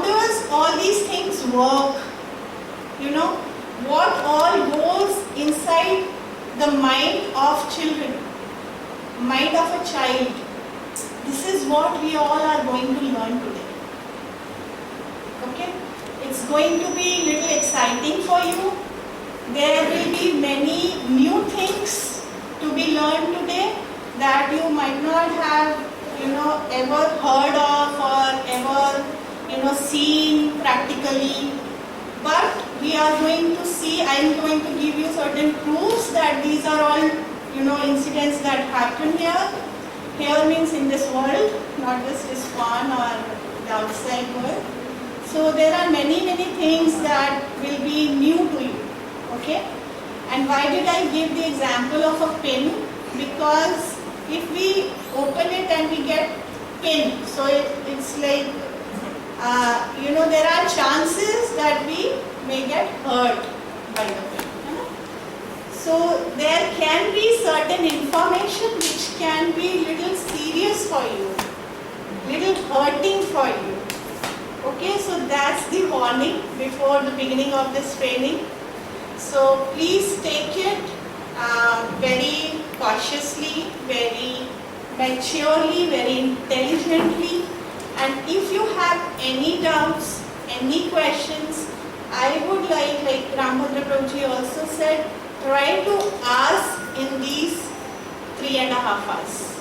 does all these things work? You know, what all goes inside the mind of children, mind of a child. This is what we all are going to learn today. Okay? It's going to be little exciting for you. There will be many new things to be learned today that you might not have, ever heard of or ever, seen practically. But we are going to see, I am going to give you certain proofs that these are all, incidents that happen here. Here means in this world, not just ISKCON or the outside world. So there are many things that will be new to you. Okay? And why did I give the example of a pin? Because if we open it and we get pin, so it's like, there are chances that we may get hurt by the pin. So there can be certain information which can be little serious for you, little hurting for you. Okay, so that's the warning before the beginning of this training. So please take it very cautiously, very maturely, very intelligently. And if you have any doubts, any questions, I would like Rambhadra Prabhuji also said, try to ask in these 3.5 hours.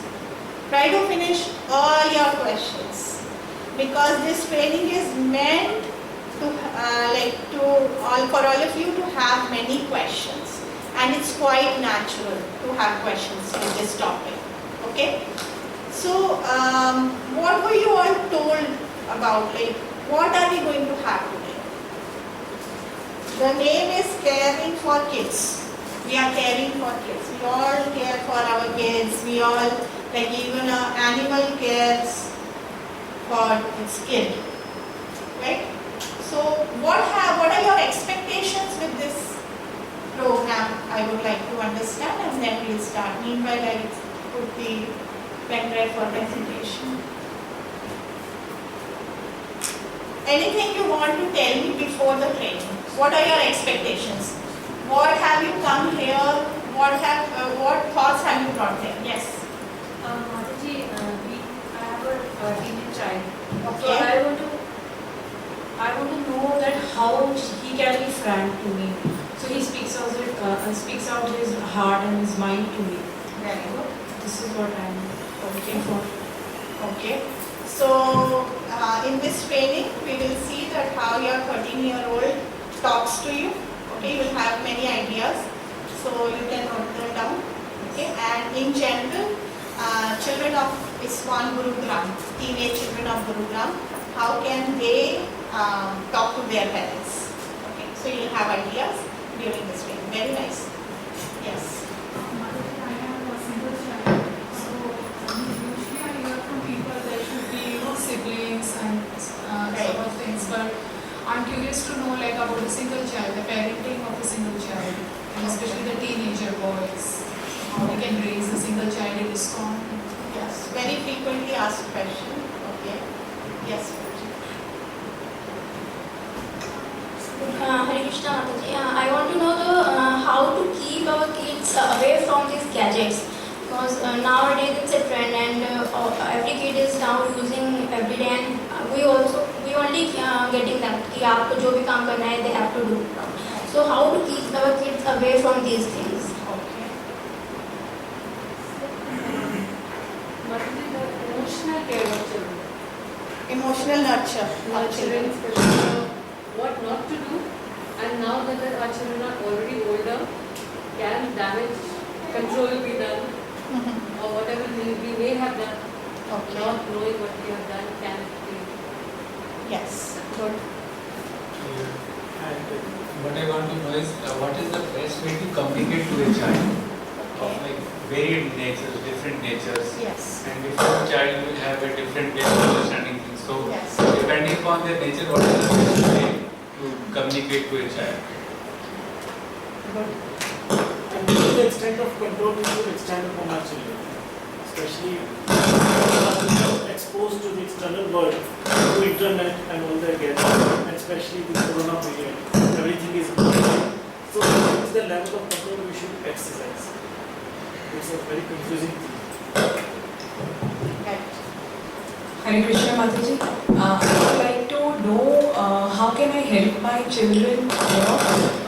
Try to finish all your questions, because this training is meant to for all of you to have many questions, and it's quite natural to have questions in this topic. Okay? So, what were you all told about? What are we going to have today? The name is Caring for Kids. We are caring for kids. We all care for our kids. We all, even an animal cares for its kid. Right? So, what are your expectations with this program? I would like to understand, and then we'll start. Meanwhile, I will put the pen drive for presentation. Anything you want to tell me before the training? What are your expectations? What have you come here? What thoughts have you brought here? Yes. Mataji, I have a teenage child. Okay. So I want to know that how he can be frank to me. So he speaks out his heart and his mind to me. Very good. This is what I am looking for. Okay. So in this training, we will see that how your 13-year-old talks to you. Okay, you will have many ideas, so you can note them down. Okay, and in general, children of ISKCON Gurugram, teenage children of Gurugram, how can they talk to their parents? Okay, so you will have ideas during this training. Very nice. Yes. I have a single child, so usually I hear from people there should be siblings and Right. sort of things, but I'm curious to know about a single child, the parenting of a single child, and especially the teenager boys, how we can raise a single child in ISKCON. Yes. Very frequently asked question. Okay. Yes. Hare Krishna Mataji. I want to know how to keep our kids away from these gadgets, because nowadays it's a trend, and every kid is now using every day, and we only getting that कि आपको जो भी काम करना है they have to do. So how to keep our kids away from these things? Okay. Mataji, the emotional care of children. Emotional nurture of children. Especially what not to do, and now that our children are already older, can damage control be done, or whatever we may have done, Okay. not knowing what we have done can be. Yes. Good. And what I want to know is what is the best way to communicate to a child of varied natures, different natures, Yes. and different child will have a different way of understanding things. So Yes. depending upon their nature, what is the best way to communicate to a child? Good. And to the extent of control, we should extend upon our children, especially when they are exposed to the external world through internet and all their gadgets. especially with Corona period, everything is online. So what is the level of control we should exercise? It's a very confusing thing. Right. Hare Krishna Mataji. I would like to know how can I help my children,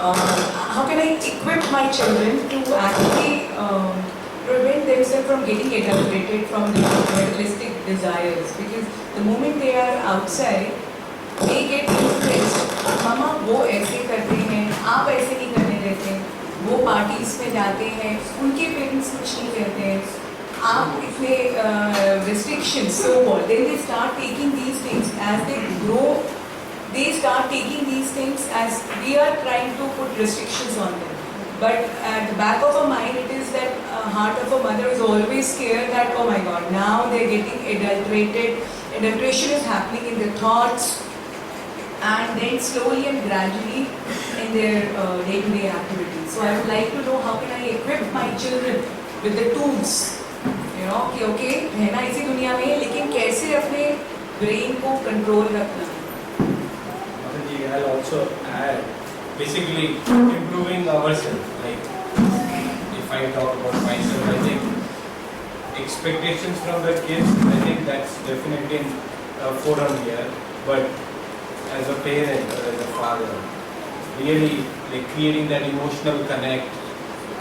how can I equip my children to actually prevent themselves from getting adulterated from the materialistic desires, because the moment they are outside, they get influenced. Mama वो ऐसे करते हैं, आप ऐसे नहीं करने देते, वो पार्टीज में जाते हैं, उनके पेरेंट्स कुछ नहीं कहते हैं, आप इतने restrictions, so called. Then they start taking these things as they grow. They start taking these things as we are trying to put restrictions on them. But at the back of our mind, it is that heart of a mother is always scared that, oh my God, now they're getting adulterated. Adulteration is happening in their thoughts, and then slowly and gradually in their day-to-day activities. So I would like to know how can I equip my children with the tools, कि okay रहना इसी दुनिया में है, लेकिन कैसे अपने brain को कंट्रोल रखना. Mataji, I'll also add, basically improving ourselves. Like, if I talk about myself, I think expectations from the kids, I think that's definitely a forum here. But as a parent or as a father, really like creating that emotional connect,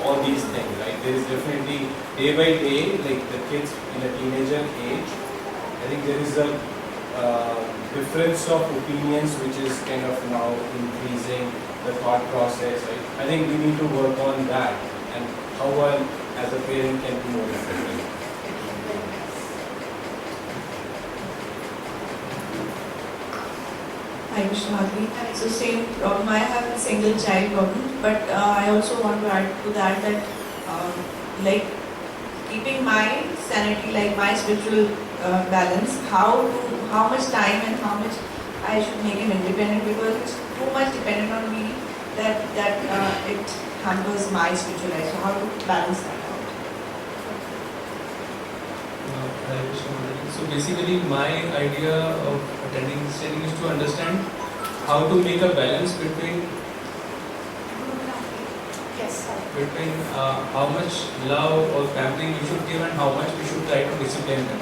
all these things, right? There is definitely day by day, like the kids in a teenager age, I think there is a difference of opinions which is kind of now increasing the thought process, right? I think we need to work on that and how one as a parent can be more effective. Hi, Mr. Madhvi. So same problem. I have a single child problem, but I also want to add to that like keeping my sanity, like my spiritual balance. How much time and how much I should make him independent, because it's too much dependent on me that it hampers my spiritual life. So how to balance that out? Hare Krishna Mataji. So basically my idea of attending this training is to understand how to make a balance between Yes, sir. how much love or pampering we should give and how much we should try to discipline them.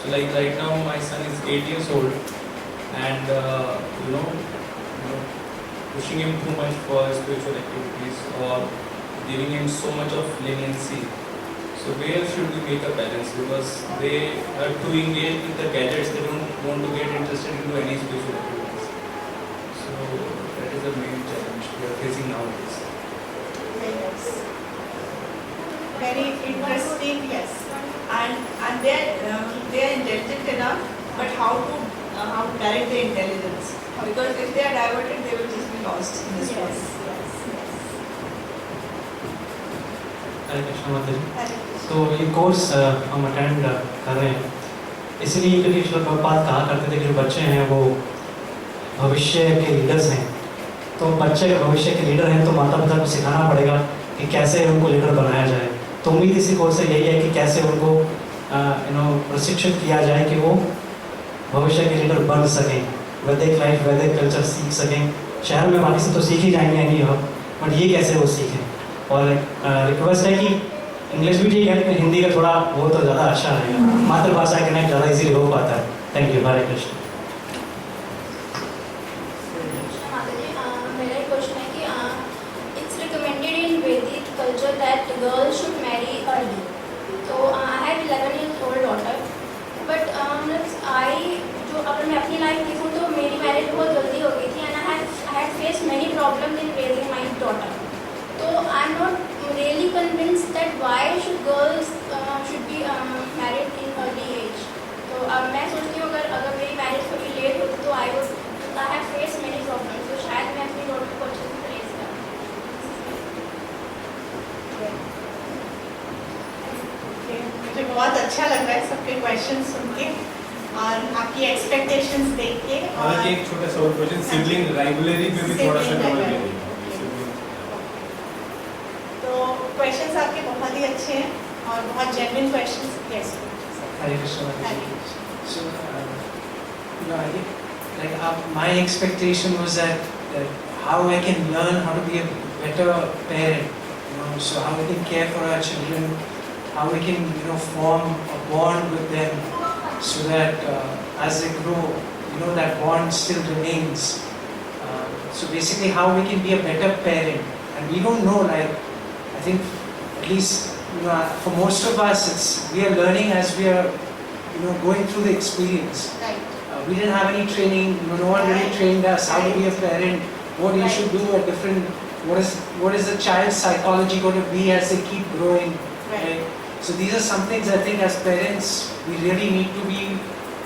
So like right now my son is 8 years old, and pushing him too much for spiritual activities or giving him so much of leniency. So where should we make a balance? Because they are too engaged with the gadgets, they don't want to get interested into any spiritual activities. So that is the main challenge we are facing nowadays. Yes. Very interesting, yes. And they're intelligent enough, but how to direct their intelligence? Because if they are diverted, they will just be lost in this world. Yes. Hare Krishna Mataji. Hare तो ये course हम attend कर रहे हैं इसलिए क्योंकि श्री प्रभुपाद कहा करते थे कि जो बच्चे हैं वो भविष्य के लीडर्स हैं. तो बच्चे भविष्य के लीडर हैं तो माता पिता को सिखाना पड़ेगा कि कैसे उनको लीडर बनाया जाए. तो उम्मीद इसी कोर्स से यही है कि कैसे उनको प्रशिक्षित किया जाए कि वो भविष्य के लीडर बन सकें, वैदिक लाइफ वैदिक कल्चर सीख सकें. शहर में बाकी से तो सीख ही जाएंगे नहीं हम, बट ये कैसे वो सीखें. और रिक्वेस्ट है कि इंग्लिश भी ठीक है लेकिन हिंदी का थोड़ा वो तो ज़्यादा अच्छा रहेगा. मातृभाषा कनेक्ट ज़्यादा इजीली हो पाता है. Thank you. हरे कृष्ण. मेरा क्वेश्चन है कि it's recommended in Vedic culture that girls should marry early. तो I have 11 years old daughter, but जो अगर मैं अपनी लाइफ देखूँ तो मेरी मैरिज बहुत जल्दी हो गई थी and I had face many problem in raising my daughter. So I'm not really convinced that why should girls should be married in early age. तो मैं सोचती हूँ अगर मेरी मैरिज थोड़ी लेट होती तो I have faced many problems. तो शायद मैं अपनी डॉटर को अच्छे से रेज करूँ. मुझे बहुत अच्छा लग रहा है सबके क्वेश्चन सुन के और आपकी एक्सपेक्टेशंस देख के. और एक छोटा सा और क्वेश्चन, सिबलिंग राइवलरी पे भी थोड़ा सा कवर करिए. तो क्वेश्चंस आपके बहुत ही अच्छे हैं और बहुत genuine questions. Yes. Hare Krishna Hare Mataji. Krishna. So, I think my expectation was that how I can learn how to be a better parent, so how we can care for our children, how we can form a bond with them, so that as they grow, that bond still remains. So basically, how we can be a better parent, and we don't know. I think at least for most of us, we are learning as we are going through the experience. Right. We didn't have any training. No one really trained us how to be a parent. What you should do at different. What is the child's psychology going to be as they keep growing? Right? So these are some things I think as parents we really need to be.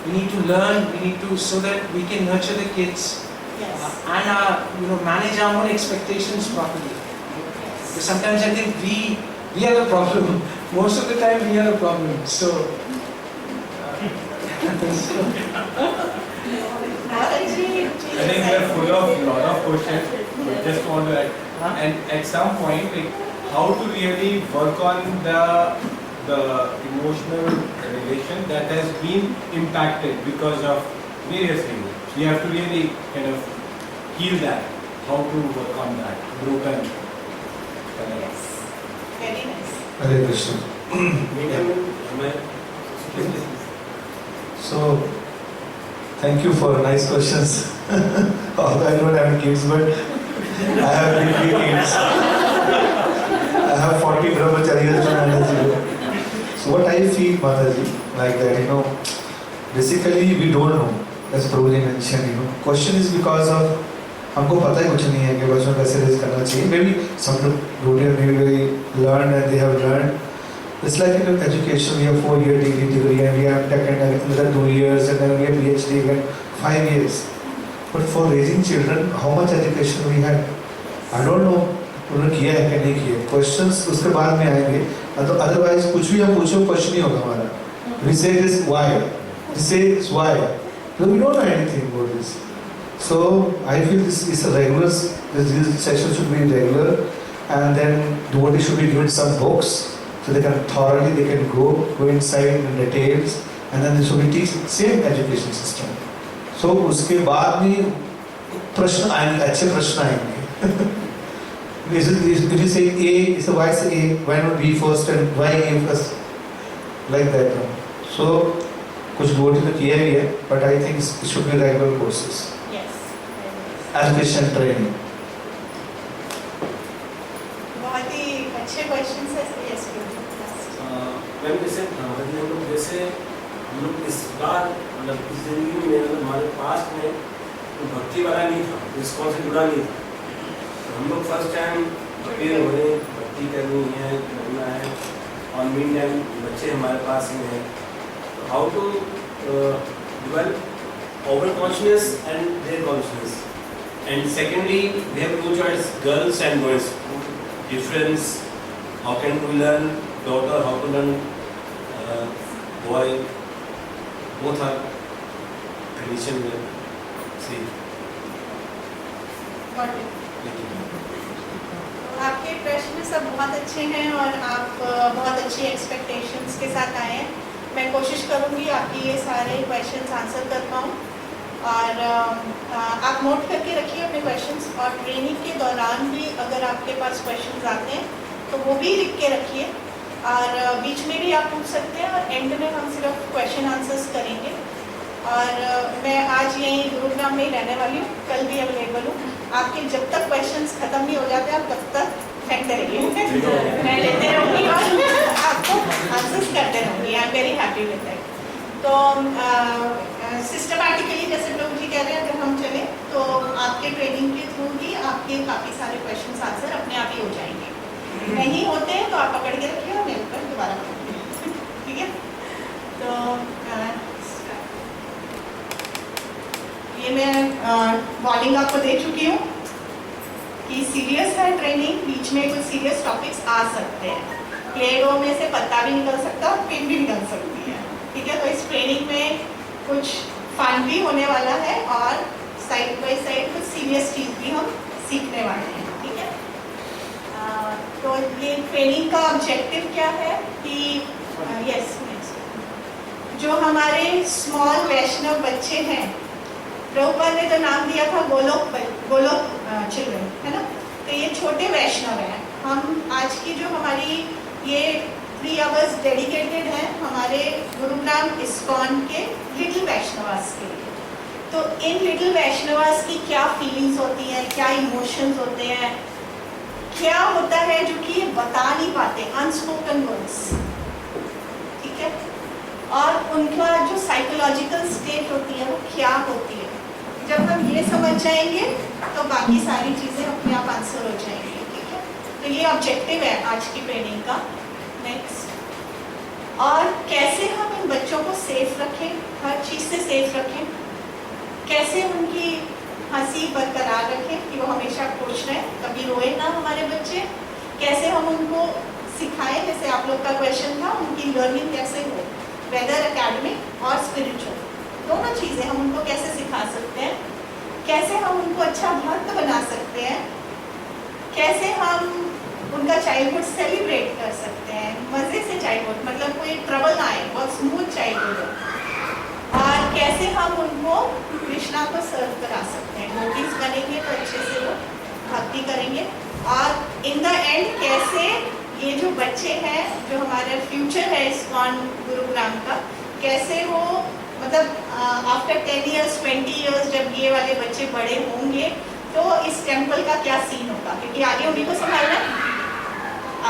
We need to learn. We need to so that we can nurture the kids. Yes. And manage our own expectations properly. Because sometimes I think we are the problem. Most of the time we are the problem. So. I think we are full of lot of questions. But just want to add, and at some point, how to really work on the emotional relation that has been impacted because of various things. We have to really kind of heal that. How to work on that broken. Yes. Very nice. Hare Krishna. So, thank you for nice questions. Although I don't have kids, but I have 3 kids. I have 40 brahmacharyas to manage. So what I feel, Mataji, like that, basically we don't know. As Prabhuji mentioned, question is because of हमको पता ही कुछ नहीं है कि बच्चों को कैसे raise करना चाहिए. Maybe some maybe learned and they have learned. It's like in education, we have 4-year degree and we have tech and another 2 years and then we have PhD and 5 years. But for raising children, how much education we have? I don't know. उन्होंने किया है कि नहीं किया. Questions उसके बाद में आएंगे. Otherwise कुछ भी हम पूछो क्वेश्चन नहीं होगा हमारा. We say this why. We say this why. So we don't know anything about this. So I feel this is a regular. This session should be regular, and then devotee should be given some books so they can go inside in details, and then they should be teach same education system. So उसके बाद में प्रश्न आएंगे, अच्छे प्रश्न आएंगे. If you say A, so why say A? Why not B first and why A first? Like that. So कुछ devotee ने किया ही है, but I think it should be regular courses. Yes. Education training. बहुत ही अच्छे question है. Yes, ma'am जैसे हम लोग इस बार मतलब इस जिंदगी में हमारे पास्ट में भक्ति वाला नहीं था, इसको से जुड़ा नहीं था. हम लोग फर्स्ट टाइम प्रिपेयर हो रहे हैं, भक्ति करनी है, करना है, और मीन टाइम बच्चे हमारे पास में हैं. How to develop our consciousness and their consciousness. And secondly, we have 2 choices, girls and boys. Difference, how can we learn daughter, how to learn boy, both are condition में see. आपके प्रश्न सब बहुत अच्छे हैं और आप बहुत अच्छी एक्सपेक्टेशंस के साथ आए हैं. मैं कोशिश करूंगी आपकी ये सारे क्वेश्चंस आंसर कर पाऊँ. और आप नोट करके रखिए अपने क्वेश्चंस, और ट्रेनिंग के दौरान भी अगर आपके पास क्वेश्चंस आते हैं तो वो भी लिख के रखिए, और बीच में भी आप पूछ सकते हैं, और एंड में हम सिर्फ क्वेश्चन आंसर्स करेंगे. और मैं आज यहीं गुरुग्राम में ही रहने वाली हूँ, कल भी अवेलेबल हूँ. आपके जब तक क्वेश्चंस खत्म नहीं हो जाते आप तब तक फेंकते रहिए. मैं लेते रहूँगी और आपको आंसर्स करते रहूँगी. I am very happy with that. तो सिस्टमैटिकली जैसे प्रभु जी कह रहे हैं, अगर हम चले तो आपके ट्रेनिंग के थ्रू ही आपके काफ़ी सारे क्वेश्चन आंसर अपने आप ही हो जाएंगे. नहीं होते हैं तो आप पकड़ के रखिए और मेरे पर दोबारा पकड़िए. ठीक है. तो ये मैं वार्निंग आपको दे चुकी हूँ कि सीरियस है ट्रेनिंग. बीच में कुछ सीरियस टॉपिक्स आ सकते हैं. प्लेडो में से पत्ता भी निकल सकता है और पिन भी निकल सकती है. ठीक है. तो इस ट्रेनिंग में कुछ फन भी होने वाला है और साइड बाय साइड कुछ सीरियस चीज़ भी हम सीखने वाले हैं. ठीक है. तो ये ट्रेनिंग का ऑब्जेक्टिव क्या है कि जो हमारे स्मॉल वैष्णव बच्चे हैं प्रभुपाद ने तो नाम दिया था गोलोक चिल्ड्रन, है ना। तो ये छोटे वैष्णव हैं। हम आज की जो हमारी ये 3 आवर्स डेडिकेटेड है हमारे गुरुग्राम इस्कॉन के लिटिल वैष्णवास के लिए। तो इन लिटिल वैष्णवास की क्या फीलिंग्स होती हैं, क्या इमोशंस होते हैं, क्या होता है जो कि ये बता नहीं पाते, अनस्पोकन वर्ड्स, ठीक है। और उनका जो साइकोलॉजिकल स्टेट होती है वो क्या होती है। जब हम ये समझ जाएंगे तो बाकी सारी चीज़ें अपने आप आंसर हो जाएंगी, ठीक है। तो ये ऑब्जेक्टिव है आज की ट्रेनिंग का। नेक्स्ट, और कैसे हम इन बच्चों को सेफ रखें, हर चीज़ से सेफ रखें, कैसे उनकी हंसी बरकरार रखें कि वो हमेशा खुश रहें, कभी रोए ना हमारे बच्चे, कैसे हम उनको सिखाएं, जैसे आप लोग का क्वेश्चन था, उनकी लर्निंग कैसे हो, वेदर एकेडमिक और स्पिरिचुअल दोनों चीज़ें हम उनको कैसे सिखा सकते हैं, कैसे हम उनको अच्छा भक्त बना सकते हैं, कैसे हम उनका चाइल्डहुड सेलिब्रेट कर सकते हैं, मज़े से चाइल्डहुड, मतलब कोई ट्रबल ना आए, बहुत स्मूथ चाइल्डहुड हो, और कैसे हम उनको कृष्णा को सर्व करा सकते हैं। मोटिव्स बनेंगे तो अच्छे से वो भक्ति करेंगे, और इन द एंड कैसे ये जो बच्चे हैं, जो हमारे फ्यूचर है इस्कॉन गुरुग्राम का, कैसे वो मतलब आफ्टर 10 years 20 years जब ये वाले बच्चे बड़े होंगे तो इस टेम्पल का क्या सीन होगा, क्योंकि आगे उन्हीं को संभालना है।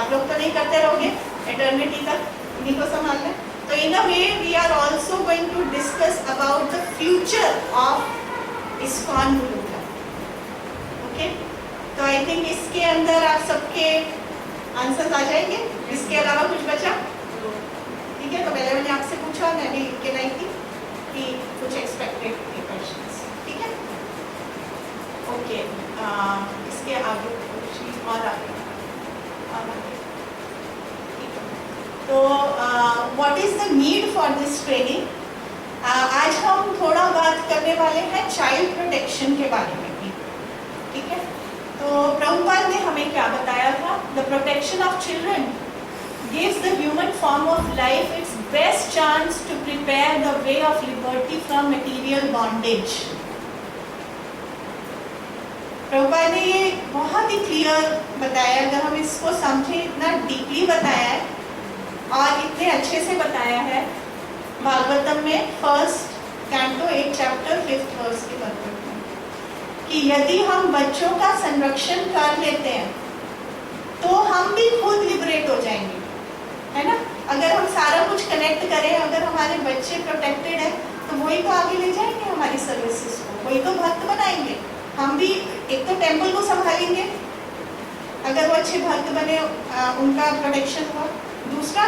आप लोग तो नहीं करते रहोगे एटर्निटी तक, उन्हीं को संभालना है। तो in a way we are also going to discuss about the future of ISKCON Gurugram, okay. तो आई थिंक इसके अंदर आप सबके आंसर्स आ जाएंगे। इसके अलावा कुछ बचा? ठीक है, तो पहले मैंने आपसे पूछा, मैं भी लिख के लाई थी कि कुछ एक्सपेक्टेड क्वेश्चंस, ठीक है, ओके। इसके आगे कुछ और आगे, ठीक है। तो what is the need for this training? आज हम थोड़ा बात करने वाले हैं चाइल्ड प्रोटेक्शन के बारे में भी, ठीक है। तो प्रभुपाद ने हमें क्या बताया था? The protection of children gives the human form of life its best chance to prepare the way of liberty from material bondage. Prabhupada ने ये बहुत ही क्लियर बताया, अगर हम इसको समझें, इतना डीपली बताया है और इतने अच्छे से बताया है भागवतम में 1st canto 8 chapter 5th verse के पद में, कि यदि हम बच्चों का संरक्षण कर लेते हैं तो हम भी खुद लिबरेट हो जाएंगे, है ना। अगर हम सारा कुछ कनेक्ट करें, अगर हमारे बच्चे प्रोटेक्टेड है तो वही तो आगे ले जाएंगे हमारी सर्विसेज को, वही तो भक्त बनाएंगे। हम भी एक तो टेम्पल को संभालेंगे, अगर वो अच्छे भक्त बने, उनका प्रोटेक्शन हुआ। दूसरा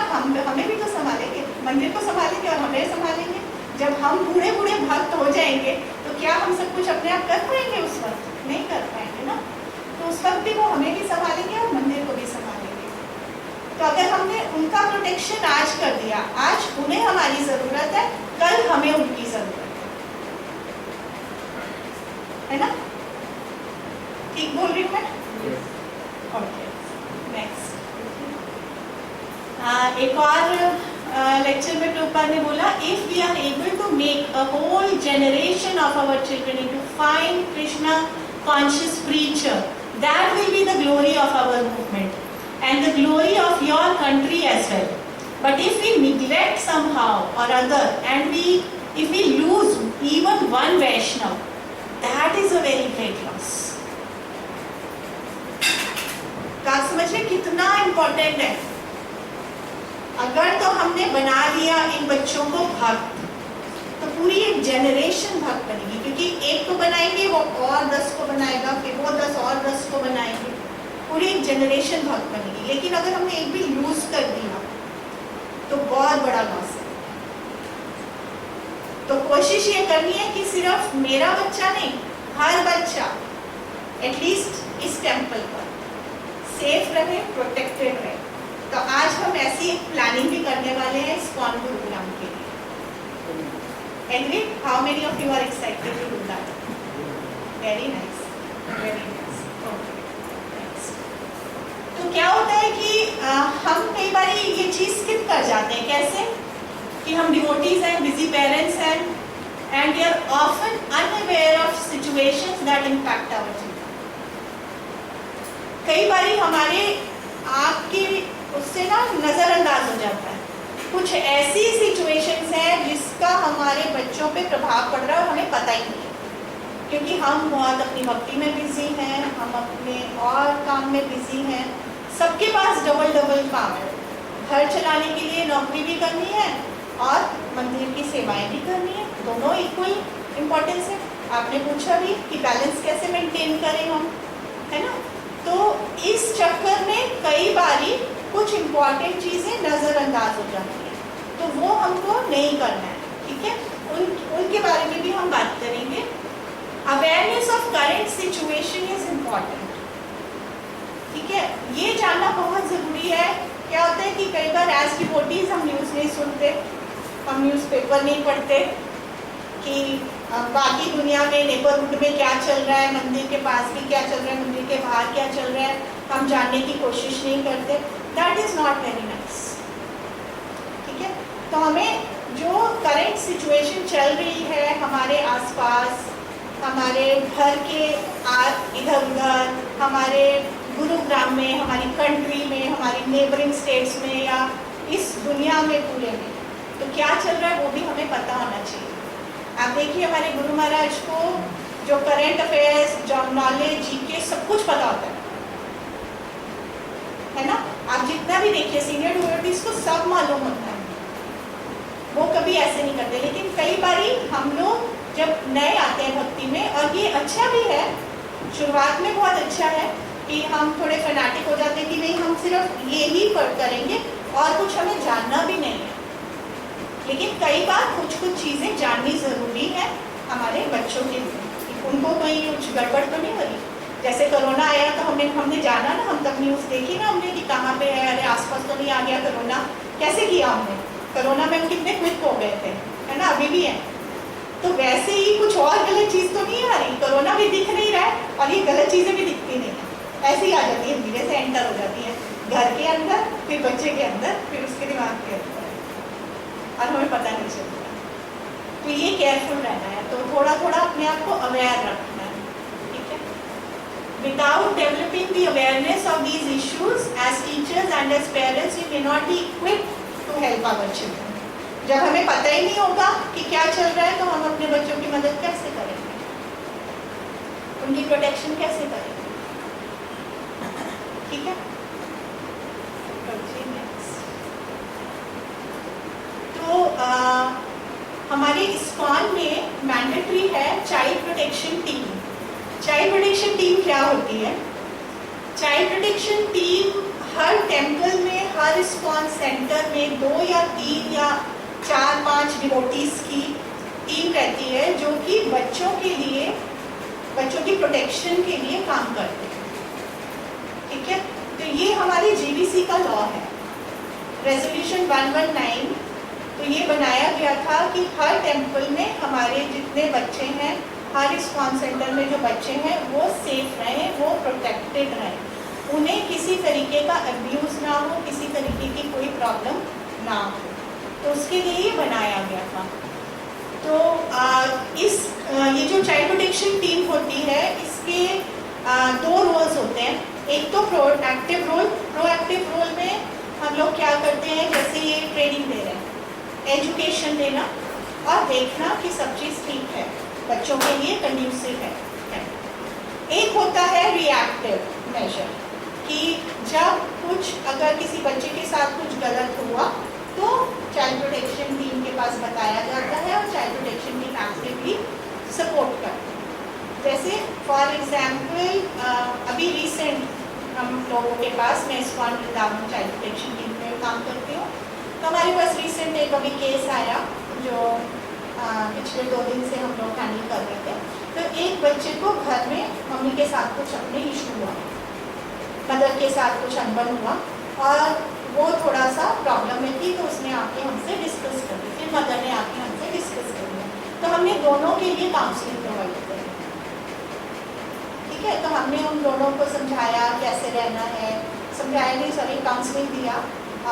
हमें भी तो संभालेंगे, मंदिर को संभालेंगे और हमें संभालेंगे। जब हम बूढ़े बूढ़े भक्त हो जाएंगे तो क्या हम सब कुछ अपने आप कर पाएंगे? उस वक्त नहीं कर पाएंगे ना। तो उस वक्त भी वो हमें भी संभालेंगे और मंदिर को भी संभालेंगे। तो अगर हमने उनका प्रोटेक्शन आज कर दिया, आज उन्हें हमारी ज़रूरत है, कल हमें उनकी ज़रूरत है ना। ठीक बोल रही हूँ मैं? Okay, next. एक और लेक्चर में प्रभुपाद ने बोला, if we are able to make a whole generation of our children into fine Krishna conscious preacher, that will be the glory of our movement and the glory of your country as well. But if we neglect somehow or other, and if we lose even one Vaishnav, that is a very great loss. तो आप समझ रहे कितना important है। अगर तो हमने बना लिया इन बच्चों को भक्त, तो पूरी एक जनरेशन भक्त बनेगी, क्योंकि एक को बनाएंगे वो और 10 को बनाएगा, फिर वो 10 और 10 को बनाएंगे, पूरी एक जनरेशन भक्त बनेगी। लेकिन अगर हमने एक भी लूज कर दिया तो बहुत बड़ा लॉस है। तो कोशिश ये करनी है कि सिर्फ मेरा बच्चा नहीं, हर बच्चा एटलीस्ट इस टेम्पल पर सेफ रहे, प्रोटेक्टेड रहे। तो आज हम ऐसी एक प्लानिंग भी करने वाले हैं इस्कॉन गुरुग्राम के लिए। Agree? How many of you are excited to do that? Very nice, very nice. तो क्या होता है कि हम कई बार ये चीज़ स्किप कर जाते हैं। कैसे? कि हम डिवोटीज हैं, बिजी पेरेंट्स हैं, and we are often unaware of situations that impact our children. कई बारी हमारे आपके उससे ना नज़रअंदाज हो जाता है, कुछ ऐसी सिचुएशंस हैं जिसका हमारे बच्चों पे प्रभाव पड़ रहा है और हमें पता ही नहीं, क्योंकि हम बहुत अपनी भक्ति में बिजी हैं, हम अपने और काम में बिजी हैं, सबके पास डबल काम है, घर चलाने के लिए नौकरी भी करनी है और मंदिर की सेवाएं भी करनी है, दोनों इक्वल इम्पोर्टेंस है। आपने पूछा भी कि बैलेंस कैसे मेंटेन करें हम, है ना? तो इस चक्कर में कई बारी कुछ इम्पॉर्टेंट चीज़ें नज़रअंदाज हो जाती हैं, तो वो हमको नहीं करना है, ठीक है? उनके बारे में भी हम बात करेंगे। Awareness of current situation is important, ठीक है? ये जानना बहुत ज़रूरी है। क्या होता है कि कई बार एज डिवोटीज हम न्यूज़ नहीं सुनते, हम न्यूज़पेपर नहीं पढ़ते कि बाकी दुनिया में नेबरहुड में क्या चल रहा है, मंदिर के पास भी क्या चल रहा है, मंदिर के बाहर क्या चल रहा है, हम जानने की कोशिश नहीं करते। That is not very nice, ठीक है? तो हमें जो करंट सिचुएशन चल रही है हमारे आसपास, हमारे घर के इधर उधर, हमारे गुरुग्राम में, हमारी कंट्री में, हमारी नेबरिंग स्टेट्स में या इस दुनिया में पूरे में, तो क्या चल रहा है वो भी हमें पता होना चाहिए। आप देखिए हमारे गुरु महाराज को जो करंट अफेयर्स, जो नॉलेज, जीके सब कुछ पता होता है ना? आप जितना भी देखिए सीनियर डिवोटीज को सब मालूम होता है, वो कभी ऐसे नहीं करते। लेकिन कई बारी हम लोग जब नए आते हैं भक्ति में, और ये अच्छा भी है, शुरुआत में बहुत अच्छा है कि हम थोड़े फैनाटिक हो जाते हैं कि नहीं हम सिर्फ ये ही करेंगे और कुछ हमें जानना भी नहीं है। लेकिन कई बार कुछ चीज़ें जाननी ज़रूरी है हमारे बच्चों के लिए, उनको कोई कुछ गड़बड़ तो नहीं हो रही। जैसे कोरोना आया तो हमने जाना ना, हम तब न्यूज़ देखी ना हमने कि कहाँ पे है, अरे आसपास तो नहीं आ गया कोरोना, कैसे किया हमने? कोरोना में हम कितने क्विक हो गए थे, है ना? अभी भी है। तो वैसे ही कुछ और गलत चीज़ तो नहीं आ रही, कोरोना भी दिख नहीं रहा है और ये गलत चीज़ें भी दिखती नहीं है, ऐसी आ जाती है, धीरे से एंटर हो जाती है घर के अंदर, फिर बच्चे के अंदर, फिर उसके दिमाग के अंदर, और हमें पता नहीं चलता। तो ये केयरफुल रहना है, तो थोड़ा थोड़ा अपने आप को अवेयर रखना है, ठीक है? Without developing the awareness of these issues as teachers and as parents we may not be equipped to help our children. जब हमें पता ही नहीं होगा कि क्या चल रहा है, तो हम अपने बच्चों की मदद कैसे करेंगे, उनकी प्रोटेक्शन कैसे करेंगे, ठीक है? तो हमारे इस्कॉन में मैंडेटरी है child protection team. Child protection team क्या होती है? चाइल्ड प्रोटेक्शन टीम हर टेम्पल में, हर इस्कॉन सेंटर में 2 या 3 या 4-5 डिवोटीज की टीम रहती है जो कि बच्चों के लिए, बच्चों की प्रोटेक्शन के लिए काम करते हैं, ठीक है? तो ये हमारे जीबीसी का लॉ है, रेजोल्यूशन 119। तो ये बनाया गया था कि हर टेम्पल में हमारे जितने बच्चे हैं, हर इस्कॉन सेंटर में जो बच्चे हैं वो सेफ रहें, वो प्रोटेक्टेड रहें, उन्हें किसी तरीके का अब्यूज़ ना हो, किसी तरीके की कोई प्रॉब्लम ना हो। तो उसके लिए ये बनाया गया था। तो ये जो चाइल्ड प्रोटेक्शन टीम होती है, इसके 2 रोल्स होते हैं। एक तो प्रोएक्टिव रोल में हम लोग क्या करते हैं, जैसे ये ट्रेनिंग दे रहे हैं, एजुकेशन देना और देखना कि सब चीज़ ठीक है, बच्चों के लिए कंड्यूसिव है। एक होता है रिएक्टिव मेजर, कि जब कुछ अगर किसी बच्चे के साथ कुछ गलत हुआ तो चाइल्ड प्रोटेक्शन टीम के पास बताया जाता है और child protection team actively support करती है। जैसे फॉर एग्जाम्पल अभी रिसेंट हम लोगों के पास, मैं ISKCON Vrindavan child protection team में काम करती हूँ, तो हमारे पास रिसेंट एक अभी केस आया जो पिछले 2 दिन से हम लोग हैंडल कर रहे थे। तो एक बच्चे को घर में मम्मी के साथ कुछ अपने इशू हुआ, मदर के साथ कुछ अनबन हुआ और वो थोड़ा सा प्रॉब्लम में थी, तो उसने आके हमसे डिस्कस कर ली, फिर मदर ने आके हमसे डिस्कस कर लिया। तो हमने दोनों के लिए काउंसलिंग प्रोवाइड करी, ठीक है? तो हमने उन दोनों को समझाया कैसे रहना है, काउंसलिंग दिया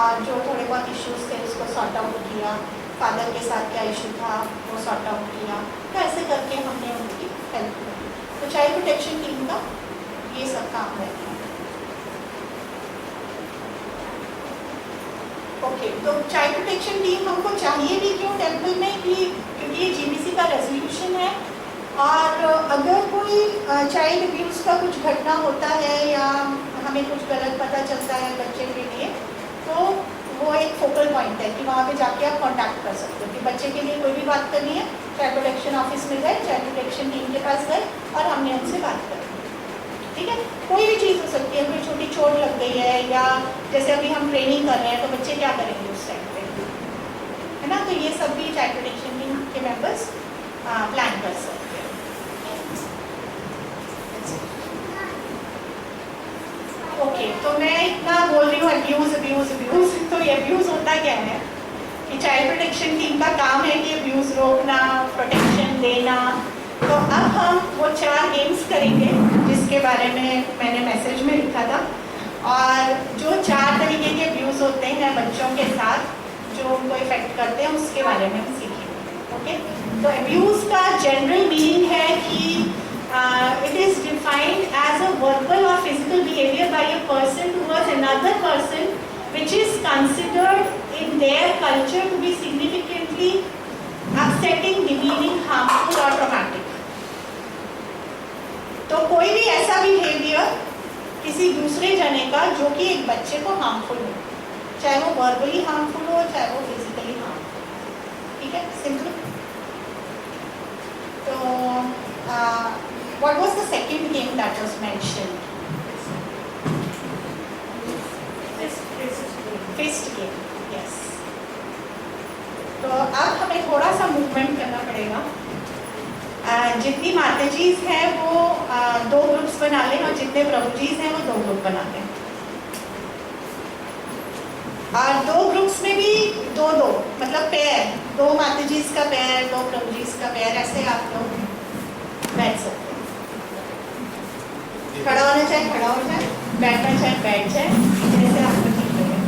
और जो थोड़े बहुत इश्यूज थे उसको सॉर्ट आउट किया। फादर के साथ क्या इशू था वो सॉर्ट आउट किया, तो ऐसे करके हमने उनकी हेल्प की। तो चाइल्ड प्रोटेक्शन टीम का ये सब काम रहता है। ओके, तो चाइल्ड प्रोटेक्शन टीम हमको चाहिए भी क्यों टेम्पल में कि क्योंकि ये जीबीसी का रेजोल्यूशन है, और अगर कोई चाइल्ड अब्यूज़ का कुछ घटना होता है या हमें कुछ गलत पता चलता है बच्चे के लिए, तो वो एक फोकल पॉइंट है कि वहाँ पे जाके आप कांटेक्ट कर सकते हो कि बच्चे के लिए कोई भी बात करनी है, चाइल्ड प्रोटेक्शन ऑफिस में गए, चाइल्ड प्रोटेक्शन टीम के पास गए और हमने उनसे बात करी। ठीक है, कोई भी चीज़ हो सकती है, कोई छोटी चोट लग गई है या जैसे अभी हम ट्रेनिंग कर रहे हैं तो बच्चे क्या करेंगे उस टाइम पे, है ना, तो ये सब भी चाइल्ड प्रोटेक्शन टीम के मेंबर्स प्लान कर सकते हैं। ओके, तो मैं इतना बोल रही हूँ अब्यूज़ अब्यूज़ अब्यूज़, तो ये अब्यूज़ होता क्या है कि चाइल्ड प्रोटेक्शन टीम का काम है कि अब्यूज़ रोकना, प्रोटेक्शन देना। तो अब हम वो 4 गेम्स करेंगे जिसके बारे में मैंने मैसेज में लिखा था, और जो 4 तरीके के अब्यूज़ होते हैं बच्चों के साथ जो उनको इफेक्ट करते हैं उसके बारे में हम सीखेंगे। ओके, तो अब्यूज़ का जनरल मीनिंग है कि it is defined as a verbal or physical behavior by a person towards another person which is considered in their culture to be significantly upsetting, demeaning, harmful or traumatic. तो कोई भी ऐसा behaviour किसी दूसरे जने का जो कि एक बच्चे को हार्मफुल हो, चाहे वो वर्बली हार्मफुल हो चाहे वो फिजिकली हार्मफुल। ठीक है, सिंपल। तो what was the second game that was mentioned? Fist game, yes. तो अब हमें थोड़ा सा मूवमेंट करना पड़ेगा। जितनी माताजीज हैं वो 2 ग्रुप्स बना लें और जितने प्रभुजीज हैं वो 2 ग्रुप बना लें। और 2 ग्रुप्स में भी 2-2 मतलब पेयर, 2 माताजीज का पेयर, 2 प्रभुजीज का पेयर, ऐसे आप लोग बैठ सकते हैं। खड़ा होना चाहे खड़ा हो जाए, बैठना चाहे बैठ जाए, जैसे आपको ठीक लगे।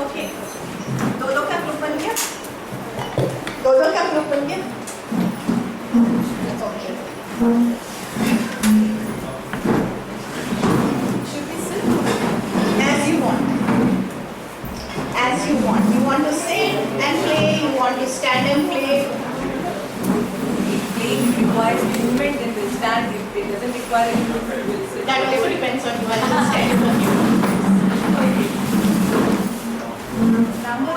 ओके, 2-2 का ग्रुप बन गया, 2-2 का ग्रुप बन गया। Okay, should we sit as you want? As you want. You want to sit and play, you want to stand and play. If playing requires movement, then we'll stand. If it doesn't require any movement, we'll sit. That also depends on you understand what you want. Number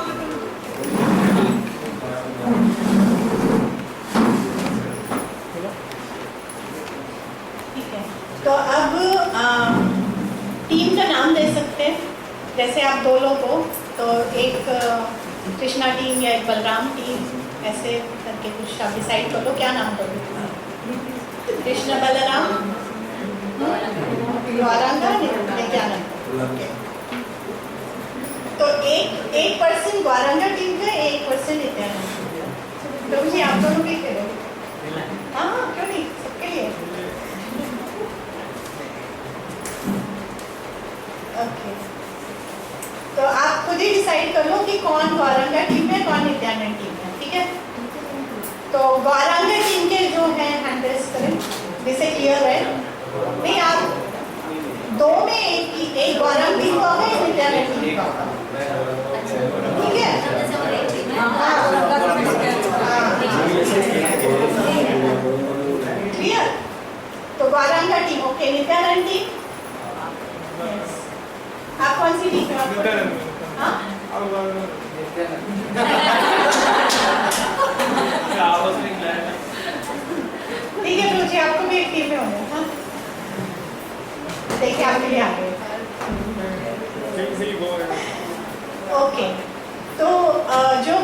ठीक है, तो अब team का नाम दे सकते हैं। जैसे आप 2 लोग हो तो एक कृष्णा टीम या एक बलराम टीम, ऐसे करके कुछ आप डिसाइड कर लो क्या नाम दोगे। कृष्ण बलराम, गौरांगा या क्या नाम? तो एक पर्सन गौरांगा टीम का, एक पर्सन नित्यानंद। तो मुझे आप दोनों भी करो। हाँ, क्यों नहीं, सबके लिए। ओके, तो आप खुद ही डिसाइड कर लो कि कौन गौरांगा टीम है, कौन नित्यानंद टीम है। ठीक है, तो गौरांगा टीम के जो है हैंड रेस करें, जिसे क्लियर है। नहीं, आप 2 में एक गौरांग टीम का होगा, एक नित्यानंद टीम का होगा। ठीक है, क्लियर। तो Gauranga team, okay, Nityanand team आप कौन ठीक है रुचि, आपको भी एक टीम में होना है, हाँ? देखिए आपके लिए आ गए। ओके, तो जो